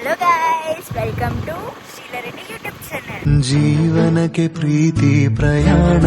Hello guys, welcome to Sheela Reddy YouTube channel. ಜೀವನಕ್ಕೆ ಪ್ರೀತಿ ಪ್ರಯಾಣ.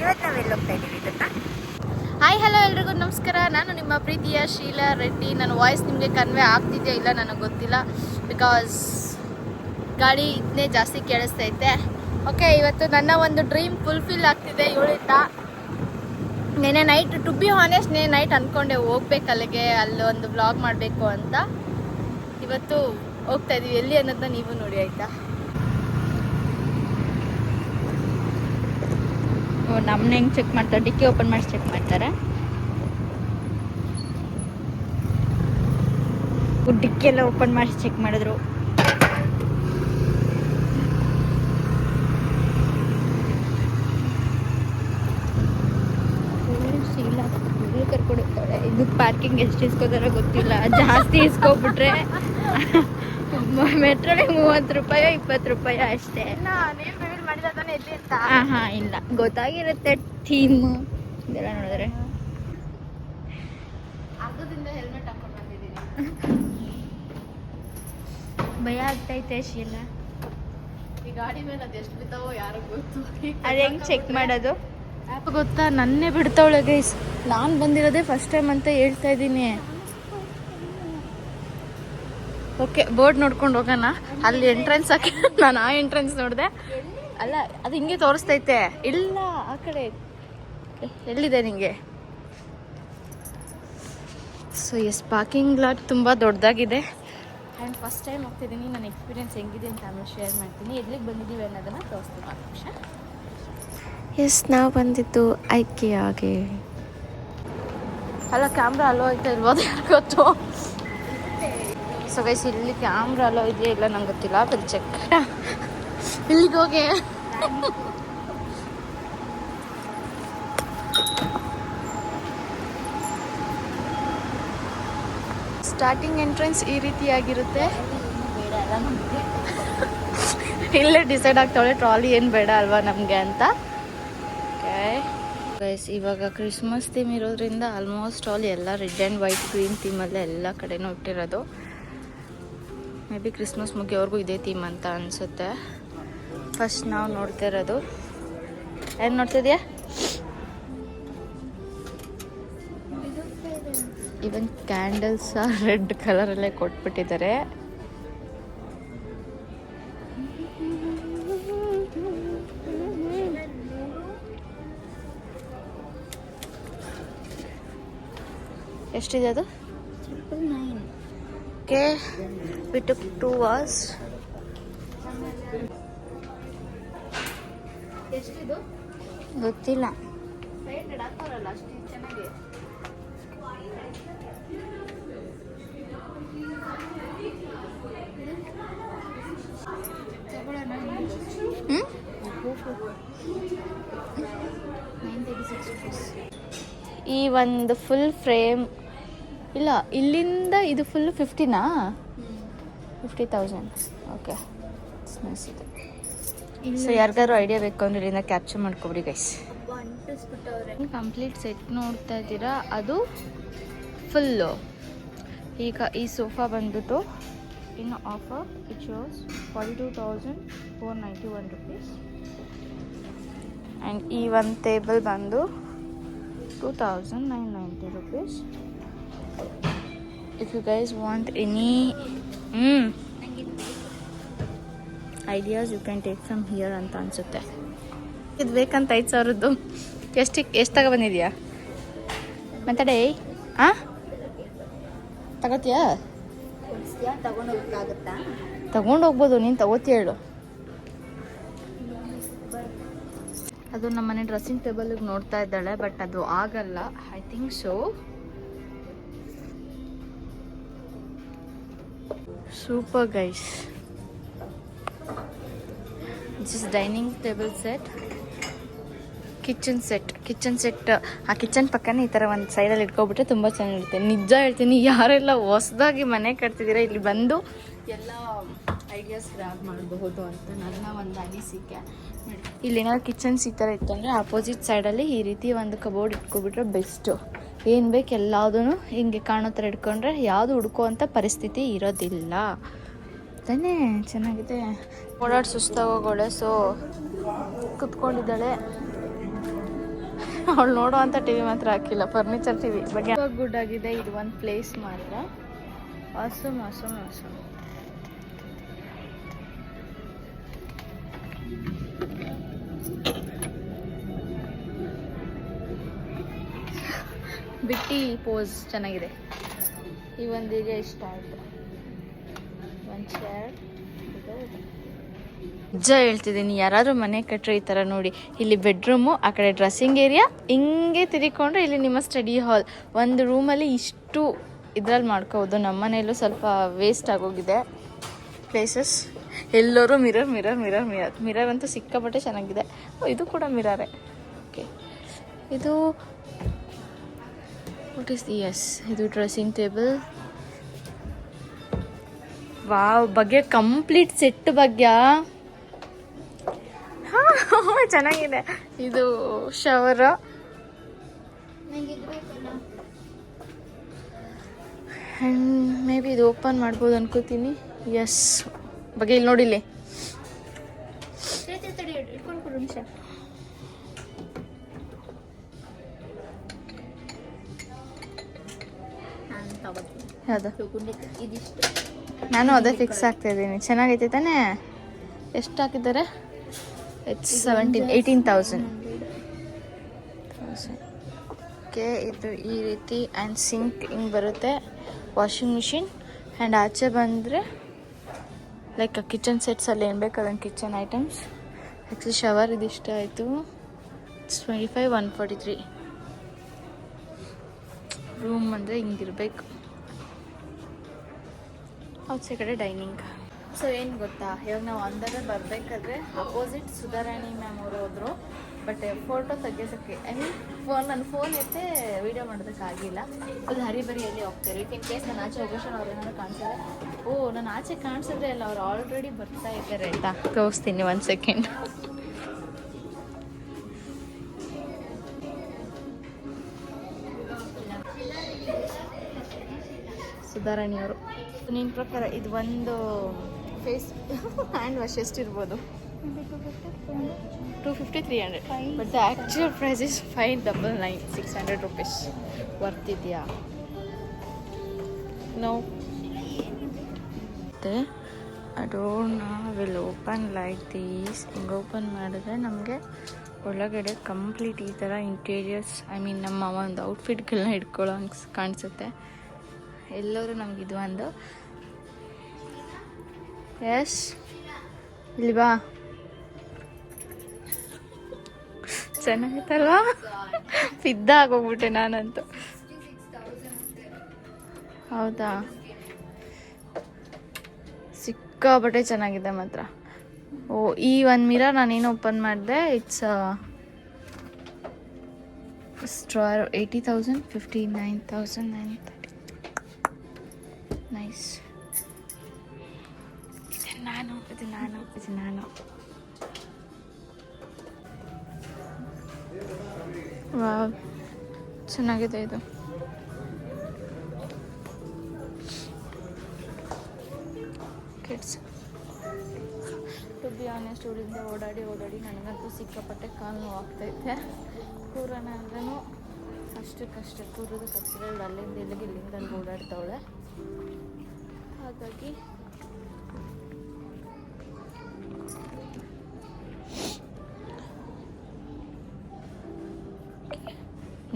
ಇವತ್ತು ನಾವೆಲ್ಲ ಹೋಗ್ತಾ ಇದ್ದೀವಿ ಗೊತ್ತಾ? ಹಾಯ್ ಹಲೋ ಎಲ್ರಿಗೂ ನಮಸ್ಕಾರ. ನಾನು ನಿಮ್ಮ ಪ್ರೀತಿಯ ಶೀಲಾ ರೆಡ್ಡಿ. ನನ್ನ ವಾಯ್ಸ್ ನಿಮಗೆ ಕನ್ವೆ ಆಗ್ತಿದೆಯಾ ಇಲ್ಲ ನನಗೆ ಗೊತ್ತಿಲ್ಲ, ಬಿಕಾಸ್ ಗಾಡಿ ಇದನ್ನೇ ಜಾಸ್ತಿ ಕೇಳಿಸ್ತೈತೆ. ಓಕೆ, ಇವತ್ತು ನನ್ನ ಒಂದು ಡ್ರೀಮ್ ಫುಲ್ಫಿಲ್ ಆಗ್ತಿದೆ ಇವಳಿಂದ. ನೆನೆ night, to be honest, night ಅಂದ್ಕೊಂಡೆ ಹೋಗ್ಬೇಕು ಅಲ್ಲಿಗೆ, ಅಲ್ಲಿ ಒಂದು ವ್ಲಾಗ್ ಮಾಡಬೇಕು ಅಂತ. ಇವತ್ತು ಹೋಗ್ತಾ ಇದೀವಿ. ಎಲ್ಲಿ ಅನ್ನೋದನ್ನ ನೀವು ನೋಡಿ ಆಯ್ತಾ. ನಮ್ಮನ್ನ ಹೆಂಗೆ ಚೆಕ್ ಮಾಡ್ತಾರೆ, ಡಿಕ್ಕಿ ಓಪನ್ ಮಾಡಿ ಚೆಕ್ ಮಾಡ್ತಾರೆ. ಡಿಕ್ಕಿ ಎಲ್ಲ ಓಪನ್ ಮಾಡಿ ಚೆಕ್ ಮಾಡಿದ್ರು. ಕರ್ಕೊಂಡಿರ್ತಾಳೆ. ಇದು ಪಾರ್ಕಿಂಗ್ ಎಷ್ಟು ಇಸ್ಕೋತಾರ ಗೊತ್ತಿಲ್ಲ, ಜಾಸ್ತಿ ಇಸ್ಕೊಬಿಟ್ರೆ ಮೆಟ್ರೋಗೆ 30 ರೂಪಾಯಿ 20 ರೂಪಾಯಿ ಅಷ್ಟೇ. ಹಾ ಇಲ್ಲ, ಗೊತ್ತಾಗಿರುತ್ತೆ ಥೀಮ್ ಇದೆಲ್ಲ ನೋಡಿದ್ರೆ. ಹೆಲ್ಮೆಟ್ ಹಾಕೊಂಡು ಬಂದಿದ್ದೀನಿ. ಭಯ ಆಗ್ತೈತೆ ಶೀಲಾ. ಈ ಗಾಡಿ ಮೇಲೆ ಅದೆಷ್ಟು ಬಿದ್ದಾವೋ ಯಾರಿಗೂ ಗೊತ್ತು. ಅದು ಹೆಂಗೆ ಚೆಕ್ ಮಾಡೋದು ಆ್ಯಪ್ ಗೊತ್ತಾ? ನನ್ನೇ ಬಿಡ್ತಾವಳೆ ಗೈಸ್. ನಾನು ಬಂದಿರೋದೇ ಫಸ್ಟ್ ಟೈಮ್ ಅಂತ ಹೇಳ್ತಾ ಇದ್ದೀನಿ. ಓಕೆ, ಬೋರ್ಡ್ ನೋಡ್ಕೊಂಡು ಹೋಗೋಣ. ಅಲ್ಲಿ ಎಂಟ್ರೆನ್ಸ್ ಹಾಕಿ ನಾನು ಆ ಎಂಟ್ರೆನ್ಸ್ ನೋಡಿದೆ. ಅಲ್ಲ, ಅದು ಹಿಂಗೆ ತೋರಿಸ್ತೈತೆ. ಇಲ್ಲ, ಆ ಕಡೆ ಎಲ್ಲಿದೆ ನಿಂಗೆ? ಸೊ ಎಸ್, ಪಾರ್ಕಿಂಗ್ ಲಾಟ್ ತುಂಬ ದೊಡ್ಡದಾಗಿದೆ. ಆ್ಯಂಡ್ ಫಸ್ಟ್ ಟೈಮ್ ಹೋಗ್ತಿದ್ದೀನಿ. ನನ್ನ ಎಕ್ಸ್ಪೀರಿಯನ್ಸ್ ಹೆಂಗಿದೆ ಅಂತ ಆಮೇಲೆ ಶೇರ್ ಮಾಡ್ತೀನಿ. ಎಲ್ಲಿಗೆ ಬಂದಿದ್ದೀವಿ ಅನ್ನೋದನ್ನು ತೋರಿಸ್ತೀನಿ ಒಂದು ನಿಮಿಷ. ಎಸ್, ನಾವು ಬಂದಿದ್ದು ಐಕಿಯಾಗೆ. ಅಲ್ಲ, ಕ್ಯಾಮ್ರಾ ಅಲೋ ಐತೆ ಇಲ್ಬೋದು ಯಾರು ಗೊತ್ತು. ಸೊ ಗೈಸ್, ಇಲ್ಲಿ ಕ್ಯಾಮ್ರಾ ಅಲೋ ಇದೆಯಾ ಇಲ್ಲ ನಂಗೆ ಗೊತ್ತಿಲ್ಲ. ಬರೀ ಚೆಕ್. ಇಲ್ಲಿಗೆ ಹೋಗಿ ಸ್ಟಾರ್ಟಿಂಗ್ ಎಂಟ್ರೆನ್ಸ್ ಈ ರೀತಿಯಾಗಿರುತ್ತೆ. ಇಲ್ಲೇ ಡಿಸೈಡ್ ಆಗ್ತಾಳೆ ಟ್ರಾಲಿ ಏನು ಬೇಡ ಅಲ್ವಾ ನಮಗೆ ಅಂತ. ಗೈಸ್, ಇವಾಗ ಕ್ರಿಸ್ಮಸ್ ಥೀಮ್ ಇರೋದ್ರಿಂದ ಆಲ್ಮೋಸ್ಟ್ ಆಲ್ ಎಲ್ಲ ರೆಡ್ ಆ್ಯಂಡ್ ವೈಟ್ ಗ್ರೀನ್ ಥೀಮಲ್ಲೇ ಎಲ್ಲ ಕಡೆನೂ ಇಟ್ಟಿರೋದು. ಮೇ ಬಿ ಕ್ರಿಸ್ಮಸ್ ಮುಗಿಯೋರ್ಗೂ ಇದೇ ಥೀಮ್ ಅಂತ ಅನಿಸುತ್ತೆ. ಫಸ್ಟ್ ನಾವು ನೋಡ್ತಾ ಇರೋದು ಏನು ನೋಡ್ತಿದ್ಯಾ? ಇವನ್ ಕ್ಯಾಂಡಲ್ಸ್ ರೆಡ್ ಕಲರಲ್ಲೇ ಕೊಟ್ಬಿಟ್ಟಿದ್ದಾರೆ. ಎಷ್ಟಿದೆ ಅದು? 999. Okay, we took 2 hours. ಎಷ್ಟಿದು ಗೊತ್ತಿಲ್ಲ. ಹಾಕೋರಲ್ಲ ಅಷ್ಟು ಚೆನ್ನಾಗಿ. ಈ ಒಂದು ಫುಲ್ ಫ್ರೇಮ್ ಇಲ್ಲ, ಇಲ್ಲಿಂದ ಇದು ಫುಲ್ 50,000. 50,000. ಓಕೆ, ನೈಸ್ ಇದು. ಸೊ ಯಾರಿಗಾದ್ರು ಐಡಿಯಾ ಬೇಕು ಅಂದ್ರೆ ಇಲ್ಲಿಂದ ಕ್ಯಾಪ್ಚರ್ ಮಾಡ್ಕೊಬಿಡಿ ಗೈಸ್. ಕಂಪ್ಲೀಟ್ ಸೆಟ್ ನೋಡ್ತಾ ಇದ್ದೀರಾ, ಅದು ಫುಲ್ಲು. ಈಗ ಈ ಸೋಫಾ ಬಂದ್ಬಿಟ್ಟು ಇನ್ನು offer it shows 42,491 rupees. And ಈ ಒಂದು ಟೇಬಲ್ ಬಂದು 2,990 rupees. If you guys want any ideas, you can take from here ಅಂತ ಅನ್ಸುತ್ತೆ. ಇದು ಬೇಕಂತ 5,000ದ್ದು. ಎಷ್ಟು ತಗೊಬಂದಿದ್ಯಾ ಮಾತಾಡೇ? ತಗೋತೀಯಾ? ತಗೊಂಡು ಹೋಗ್ಬೋದು. ನೀನು ತಗೋತೀಯ ಹೇಳು. ಅದು ನಮ್ಮನೆ ಡ್ರೆಸ್ಸಿಂಗ್ ಟೇಬಲ್ಗೆ ನೋಡ್ತಾ ಇದ್ದಾಳೆ, ಬಟ್ ಅದು ಆಗಲ್ಲ. I think so. Super guys. This is dining table set. Kitchen set. ಆ ಕಿಚನ್ ಪಕ್ಕನೇ ಈ ಥರ ಒಂದು ಸೈಡಲ್ಲಿ ಇಟ್ಕೊಬಿಟ್ರೆ ತುಂಬ ಚೆನ್ನಾಗಿರುತ್ತೆ. ನಿಜ ಹೇಳ್ತೀನಿ, ಯಾರೆಲ್ಲ ಹೊಸದಾಗಿ ಮನೆ ಕಟ್ತಿದ್ದೀರಾ ಇಲ್ಲಿ ಬಂದು ಎಲ್ಲ ಐಡಿಯಾಸ್ ಗ್ರಾಬ್ ಮಾಡಬಹುದು ಅಂತ ನನ್ನ ಒಂದು ಅನಿಸಿಕೆ. ಇಲ್ಲೇನಾದ್ರು ಕಿಚನ್ಸ್ ಈ ಥರ ಇತ್ತು ಅಂದರೆ ಆಪೋಸಿಟ್ ಸೈಡಲ್ಲಿ ಈ ರೀತಿ ಒಂದು ಕಬೋರ್ಡ್ ಇಟ್ಕೊಬಿಟ್ರೆ ಬೆಸ್ಟು. ಏನು ಬೇಕು ಎಲ್ಲದೂ ಹಿಂಗೆ ಕಾಣೋ ಥರ ಇಟ್ಕೊಂಡ್ರೆ ಯಾವುದು ಹುಡ್ಕುವಂಥ ಪರಿಸ್ಥಿತಿ ಇರೋದಿಲ್ಲ ತಾನೇ. ಚೆನ್ನಾಗಿದೆ. ಓಡಾಡಿ ಸುಸ್ತಾಗೋಳೆ, ಸೊ ಕುತ್ಕೊಂಡಿದ್ದಾಳೆ. ಅವಳು ನೋಡುವಂಥ ಟಿ ವಿ ಮಾತ್ರ ಹಾಕಿಲ್ಲ, ಫರ್ನಿಚರ್ ಟಿ ವಿ ಬಗ್ಗೆ ಗುಡ್ ಆಗಿದೆ. ಇದು ಒಂದು ಪ್ಲೇಸ್ ಮಾತ್ರ ಆಸಮ್ ಆಸಮ್ ಆಸಮ್. ಬಿಟ್ಟಿ ಪೋಸ್ ಚೆನ್ನಾಗಿದೆ. ಈ ಒಂದು ಏರಿಯಾ ಇಷ್ಟ ಆಯಿತು. ಒಂದು ಚೇರ್ ನಿಜ ಹೇಳ್ತಿದ್ದೀನಿ, ಯಾರಾದರೂ ಮನೆ ಕಟ್ಟರೆ ಈ ಥರ ನೋಡಿ. ಇಲ್ಲಿ ಬೆಡ್ರೂಮು, ಆ ಕಡೆ ಡ್ರೆಸ್ಸಿಂಗ್ ಏರಿಯಾ, ಹಿಂಗೆ ತಿರ್ಕೊಂಡ್ರೆ ಇಲ್ಲಿ ನಿಮ್ಮ ಸ್ಟಡಿ ಹಾಲ್. ಒಂದು ರೂಮಲ್ಲಿ ಇಷ್ಟು ಇದ್ರಲ್ಲಿ ಮಾಡ್ಕೋಬೋದು. ನಮ್ಮ ಮನೆಯಲ್ಲೂ ಸ್ವಲ್ಪ ವೇಸ್ಟ್ ಆಗೋಗಿದೆ ಪ್ಲೇಸಸ್. ಎಲ್ಲರೂ mirror mirror mirror mirror mirror ಅಂತೂ ಸಿಕ್ಕಾಪಟ್ಟೆ ಚೆನ್ನಾಗಿದೆ. ಇದು ಕೂಡ ಮಿರರೇ. ಓಕೆ, ಇದು ವಾಟ್ ಈಸ್ ಎಸ್, ಇದು ಡ್ರೆಸ್ಸಿಂಗ್ ಟೇಬಲ್. ವಾವ್, ಬಗ್ಗೆ ಕಂಪ್ಲೀಟ್ ಸೆಟ್ ಬಗ್ಗೆ ಚೆನ್ನಾಗಿದೆ. ಇದು ಶವರ್, ಆ್ಯಂಡ್ ಮೇ ಬಿ ಇದು ಓಪನ್ ಮಾಡ್ಬೋದು ಅನ್ಕೋತೀನಿ. ಎಸ್, ಬಗ್ಗೆ ಇಲ್ಲಿ ನೋಡಿಲ್ಲಿ ನಿಮಿಷ. ಯಾವುದು? ನಾನು ಅದೇ ಫಿಕ್ಸ್ ಆಗ್ತಾ ಇದ್ದೀನಿ. ಚೆನ್ನಾಗೈತೆ ತಾನೇ? ಎಷ್ಟು ಹಾಕಿದ್ದಾರೆ? ಇಟ್ಸ್ 18,000. ಓಕೆ, ಇದು ಈ ರೀತಿ ಆ್ಯಂಡ್ ಸಿಂಕ್ ಹಿಂಗೆ ಬರುತ್ತೆ. ವಾಷಿಂಗ್ ಮಿಷಿನ್ ಆ್ಯಂಡ್ ಆಚೆ ಬಂದರೆ ಲೈಕ್ ಕಿಚನ್ ಸೆಟ್ಸಲ್ಲಿ ಏನು ಬೇಕು ಅದನ್ನು ಕಿಚನ್ ಐಟಮ್ಸ್. ಆ್ಯಕ್ಚುಲಿ ಶವರ್ ಇದಿಷ್ಟ ಆಯಿತು. ಇಟ್ಸ್ 25, 143. ರೂಮ್ ಅಂದರೆ ಹಿಂಗಿರ್ಬೇಕು. ಔಟ್ಸೈಡ್ ಕಡೆ ಡೈನಿಂಗ್. ಸೊ ಏನು ಗೊತ್ತಾ, ಇವಾಗ ನಾವು ಅಂದಾಗ ಬರಬೇಕಾದ್ರೆ ಅಪೋಸಿಟ್ ಸುಧಾರಾಣಿ ಮ್ಯಾಮ್ ಅವರು ಹೋದ್ರು. ಬಟ್ ಫೋಟೋ ತೆಗೆಯೋದಕ್ಕೆ ನನ್ನ ಫೋನ್ ಎತ್ತೆ ವೀಡಿಯೋ ಮಾಡೋದಕ್ಕಾಗಿಲ್ಲ. ಅದು ಹರಿಬರಿಯಲ್ಲಿ ಹೋಗ್ತಾರೆ. ಇನ್ ಕೇಸ್ ನಾನು ಆಚೆ ಹೋಗೋಷ್ಟು ಅವ್ರು ಏನಾದ್ರು ಕಾಣಿಸಿದ್ರೆ, ನಾನು ಆಚೆ ಕಾಣಿಸಿದ್ರೆ ಅಲ್ಲ, ಅವ್ರು ಆಲ್ರೆಡಿ ಬರ್ತಾ ಇದ್ದಾರೆ ಆಯಿತಾ. ತೋರಿಸ್ತೀನಿ, 1 ಸೆಕೆಂಡ್. ಸುಧಾರಾಣಿಯವರು. ನಿನ್ನ ಪ್ರಕಾರ ಇದು ಒಂದು ಫೇಸ್ ಹ್ಯಾಂಡ್ ವಾಶ್ ಎಷ್ಟಿರ್ಬೋದು? 250, 300. But the actual price is 599, 600 rupees. Worth ಇದೆಯಾ? No. I don't know will open like these. ಹಿಂಗೆ ಓಪನ್ ಮಾಡಿದ್ರೆ ನಮಗೆ ಒಳಗಡೆ ಕಂಪ್ಲೀಟ್ ಈ ಥರ ಇಂಟೀರಿಯರ್ಸ್, ನಮ್ಮ ಒಂದು ಔಟ್ಫಿಟ್ಗಳನ್ನ ಇಟ್ಕೊಳ್ಳೋ ಹಂಗೆ ಕಾಣಿಸುತ್ತೆ. ಎಲ್ಲರೂ ನಮ್ಗೆ ಇದು ಒಂದು ಎಸ್ ಇಲ್ಲಿ ಬಾ. ಚೆನ್ನಾಗಿತ್ತಲ್ವಾ? ಫಿದ್ದ ಆಗೋಗ್ಬಿಟ್ಟೆ ನಾನಂತೂ. ಹೌದಾ? ಸಿಕ್ಕಾಪಟ್ಟೆ ಚೆನ್ನಾಗಿದೆ ಮಾತ್ರ. ಈ ಒಂದು ಮಿರರ್ ನಾನೇನು ಓಪನ್ ಮಾಡಿದೆ, ಇಟ್ಸ್ ಸ್ಟ್ರಾರ್ 80,000, 59,930. ನೈಸ್. ಇದು ನಾನು ವಾವ್, ಚೆನ್ನಾಗಿದೆ ಇದು. ಕಿಡ್ಸ್ ಟು ಬಿ ಆನೆಸ್ಟ್, ಊರಿಂದ ಓಡಾಡಿ ನನಗಂತೂ ಸಿಕ್ಕಾಪಟ್ಟೆ ಕಾಲು ನೋವು ಆಗ್ತೈತೆ. ಕೂರೋಣ ಅಂದ್ರೂ ಅಷ್ಟಕ್ಕಷ್ಟೇ ಕೂರೋದು ಕಚ್ಚಿದ್ರೆ ಅಲ್ಲಿಂದ ಇಲ್ಲಿಂದ ಅಲ್ಲಿ ಓಡಾಡ್ತಾವಳೆ. ಹಾಗಾಗಿ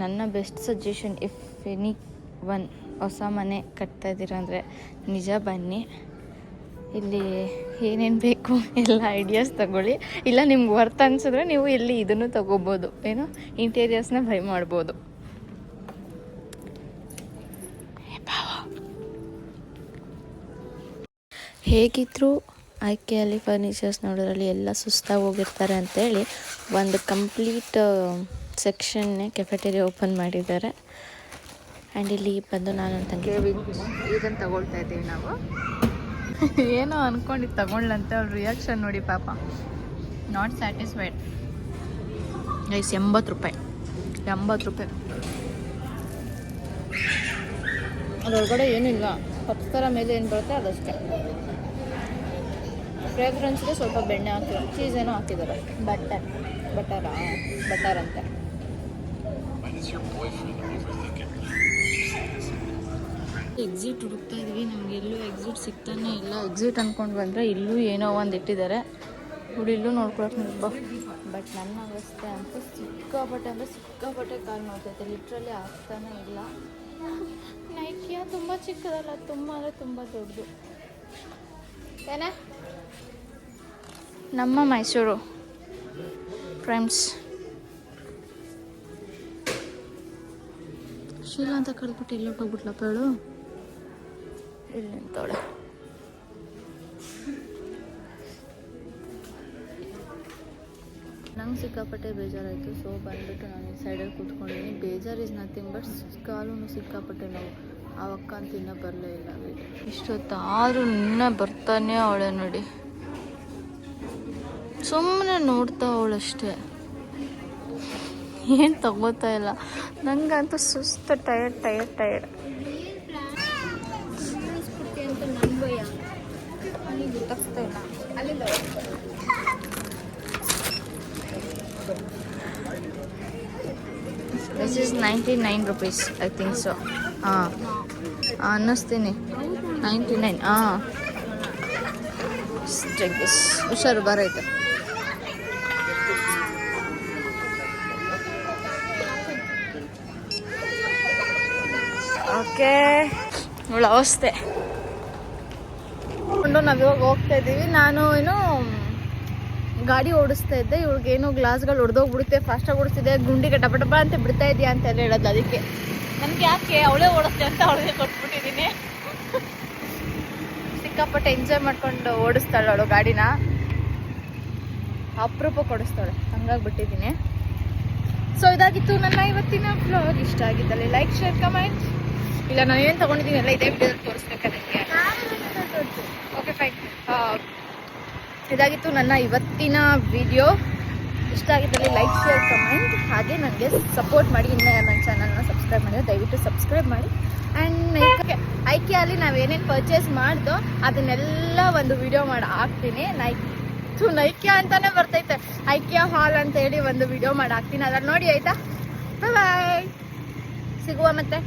ನನ್ನ best suggestion, if any one ಹೊಸ ಮನೆ ಕಟ್ತಾ ಇದ್ದೀರಾ ಅಂದರೆ ನಿಜ ಬನ್ನಿ. ಇಲ್ಲಿ ಏನೇನು ಬೇಕು ಎಲ್ಲ ಐಡಿಯಾಸ್ ತಗೊಳ್ಳಿ. ಇಲ್ಲ ನಿಮ್ಗೆ ವರ್ತ್ ಅನಿಸಿದ್ರೆ ನೀವು ಇಲ್ಲಿ ಇದನ್ನು ತಗೋಬೋದು, ಏನು ಇಂಟೀರಿಯರ್ಸ್ನ ಬೈ ಮಾಡ್ಬೋದು. ಹೇಗಿದ್ದರೂ ಆಯ್ಕೆಯಲ್ಲಿ ಫರ್ನಿಚರ್ಸ್ ನೋಡೋದ್ರಲ್ಲಿ ಎಲ್ಲ ಸುಸ್ತಾಗಿ ಹೋಗಿರ್ತಾರೆ ಅಂತೇಳಿ ಒಂದು ಕಂಪ್ಲೀಟ್ ಸೆಕ್ಷನ್ನೇ ಕೆಫೆಟೇರಿಯಾ ಓಪನ್ ಮಾಡಿದ್ದಾರೆ. ಆ್ಯಂಡ್ ಇಲ್ಲಿ ಬಂದು ನಾನು ತಂಗಿ ಇದನ್ನು ತಗೊಳ್ತಾ ಇದ್ದೀವಿ ನಾವು. ಏನೋ ಅಂದ್ಕೊಂಡಿದ್ದು ತಗೊಳ್ಳಂತೆ, ಅವ್ರ ರಿಯಾಕ್ಷನ್ ನೋಡಿ ಪಾಪ. Not satisfied. ಗೈಸ್, 80 ರೂಪಾಯಿ. ಅದರೊಳಗಡೆ ಏನಿಲ್ಲ, ಪಪ್ಸ್ ಥರ ಮೇಲೆ ಏನು ಬರುತ್ತೆ ಅದಷ್ಟೇ. ಫ್ರೇಗ್ರೆನ್ಸ್ಗೆ ಸ್ವಲ್ಪ ಬೆಣ್ಣೆ ಹಾಕಿದ್ದಾರೆ, ಚೀಸ್ ಏನೋ ಹಾಕಿದ್ದಾರೆ, ಬಟರ್ ಅಂತೆ. ಎಕ್ಸಿಟ್ ಹುಡುಕ್ತಾ ಇದ್ವಿ, ನಮ್ಗೆ ಎಲ್ಲೂ ಎಕ್ಸಿಟ್ ಸಿಗ್ತಾನೆ ಇಲ್ಲ. ಎಕ್ಸಿಟ್ ಅಂದ್ಕೊಂಡು ಬಂದರೆ ಇಲ್ಲೂ ಏನೋ ಒಂದು ಇಟ್ಟಿದ್ದಾರೆ, ಹುಡು ಇಲ್ಲೂ ನೋಡ್ಕೊಳಕ್ಕೆ ನಿಲ್ಬೋ. ಬಟ್ ನನ್ನ ಅವಸ್ಥೆ ಅಂತೂ ಸಿಕ್ಕಾಪಟ್ಟೆ ಕಾಲು ನೋಡ್ತೈತೆ, ಲಿಟ್ರಲಿ ಆಗ್ತಾನೆ ಇಲ್ಲ. ನೈಕಿಯ ತುಂಬ ಚಿಕ್ಕದಲ್ಲ, ತುಂಬ ಅಂದರೆ ತುಂಬ ದೊಡ್ಡದು. ಏನೇ ನಮ್ಮ ಮೈಸೂರು ಪ್ರೈಮ್ಸ್ ಶೀಲಾ ಅಂತ ಕರೆದ್ಬಿಟ್ಟು ಇಲ್ಲಿ ಹೋಗ್ಬಿಟ್ಲಪ್ಪ ಹೇಳು. ಇಲ್ಲಿ ನಿಂತವಳೆ. ನಂಗೆ ಸಿಕ್ಕಾಪಟ್ಟೆ ಬೇಜಾರಾಯಿತು. ಸೊ ಬಂದುಬಿಟ್ಟು ನಾನು ಈ ಸೈಡಲ್ಲಿ ಕೂತ್ಕೊಂಡಿದ್ದೀನಿ. ಬೇಜಾರು ಇಸ್ ನಥಿಂಗ್ ಬಟ್ ಕಾಲೂ ಸಿಕ್ಕಾಪಟ್ಟೆ ನೋವು. ಆ ಅಕ್ಕ ಅಂತ ಇನ್ನೂ ಬರಲೇ ಇಲ್ಲ. ಇಷ್ಟೊತ್ತಾದರೂ ಇನ್ನೂ ಬರ್ತಾನೆ ಅವಳೆ ನೋಡಿ, ಸುಮ್ಮನೆ ನೋಡ್ತಾ ಅವಳಷ್ಟೇ, ಏನು ತಗೋತಾ ಇಲ್ಲ. ನಂಗಂತೂ ಸುಸ್ತು, ಟಯರ್ಡ್. ಗೊತ್ತಾಗ್ತಾ ಇಲ್ಲ. ಅಲ್ಲಿಂದ this is 99 rupees I think so. ಹಾಂ ಅನ್ನಿಸ್ತೀನಿ 99. ಹಾಂ ಜಗ್ಗಿಸ್ ಹುಷಾರು ಬರೈತೆ. ಓಕೆ, ಇವಳ ಅವಸ್ಥೆ ನಾವಿವಾಗ ಹೋಗ್ತಾ ಇದ್ದೀವಿ. ನಾನು ಏನೋ ಗಾಡಿ ಓಡಿಸ್ತಾ ಇದ್ದೆ, ಇವ್ಳಿಗೇನೋ ಗ್ಲಾಸ್ಗಳು ಹೊಡೆದೋಗ್ಬಿಡುತ್ತೆ, ಫಾಸ್ಟಾಗಿ ಓಡಿಸ್ತಿದ್ದೆ, ಗುಂಡಿಗೆ ಟಪ ಅಂತ ಬಿಡ್ತಾ ಇದೆಯಾ ಅಂತ ಎಲ್ಲ ಹೇಳೋದು. ಅದಕ್ಕೆ ನನಗೆ ಯಾಕೆ ಅವಳೇ ಓಡಿಸ್ತೆ ಅಂತ ಅವಳಿಗೆ ಕೊಟ್ಬಿಟ್ಟಿದ್ದೀನಿ. ಸಿಕ್ಕಾಪಟ್ಟೆ ಎಂಜಾಯ್ ಮಾಡ್ಕೊಂಡು ಓಡಿಸ್ತಾಳೆ ಅವಳು ಗಾಡಿನ, ಅಪರೂಪ ಓಡಿಸ್ತಾಳೆ, ಹಂಗಾಗ್ಬಿಟ್ಟಿದ್ದೀನಿ. ಸೊ ಇದಾಗಿತ್ತು ನನ್ನ ಇವತ್ತಿನ ವ್ಲಾಗ್. ಇಷ್ಟ ಆಗಿದ್ದಲ್ಲಿ ಲೈಕ್, ಶೇರ್, ಕಮೆಂಟ್. ಇಲ್ಲ ನಾನು ಏನು ತೊಗೊಂಡಿದ್ದೀನಿ ಎಲ್ಲ ಇದೇ ವಿಡಿಯೋದಲ್ಲಿ ತೋರಿಸ್ಬೇಕಾದ್ರೆ. Okay fine. ಇದಾಗಿತ್ತು ನನ್ನ ಇವತ್ತಿನ ವಿಡಿಯೋ. ಇಷ್ಟ ಆಗಿದ್ದಲ್ಲಿ ಲೈಕ್, ಶೇರ್, ಕಮೆಂಟ್. ಹಾಗೆ ನನಗೆ ಸಪೋರ್ಟ್ ಮಾಡಿ. ಇನ್ನೂ ನನ್ನ ಚಾನಲ್ನ ಸಬ್ಸ್ಕ್ರೈಬ್ ಮಾಡಿದ್ರೆ ದಯವಿಟ್ಟು ಸಬ್ಸ್ಕ್ರೈಬ್ ಮಾಡಿ. ಆ್ಯಂಡ್ ಐಕಿಯಲ್ಲಿ ನಾವೇನೇನು ಪರ್ಚೇಸ್ ಮಾಡ್ದೋ ಅದನ್ನೆಲ್ಲ ಒಂದು ವಿಡಿಯೋ ಮಾಡಿ ಹಾಕ್ತೀನಿ. ನೈಕಿಯಾ ಅಂತಾನೆ ಬರ್ತೈತೆ, ಐಕಿಯಾ ಹಾಲ್ ಅಂತ ಹೇಳಿ ಒಂದು ವಿಡಿಯೋ ಮಾಡಿ ಹಾಕ್ತೀನಿ, ಅದನ್ನು ನೋಡಿ ಆಯಿತಾ. ಬಾಯ್, ಸಿಗುವ ಮತ್ತೆ.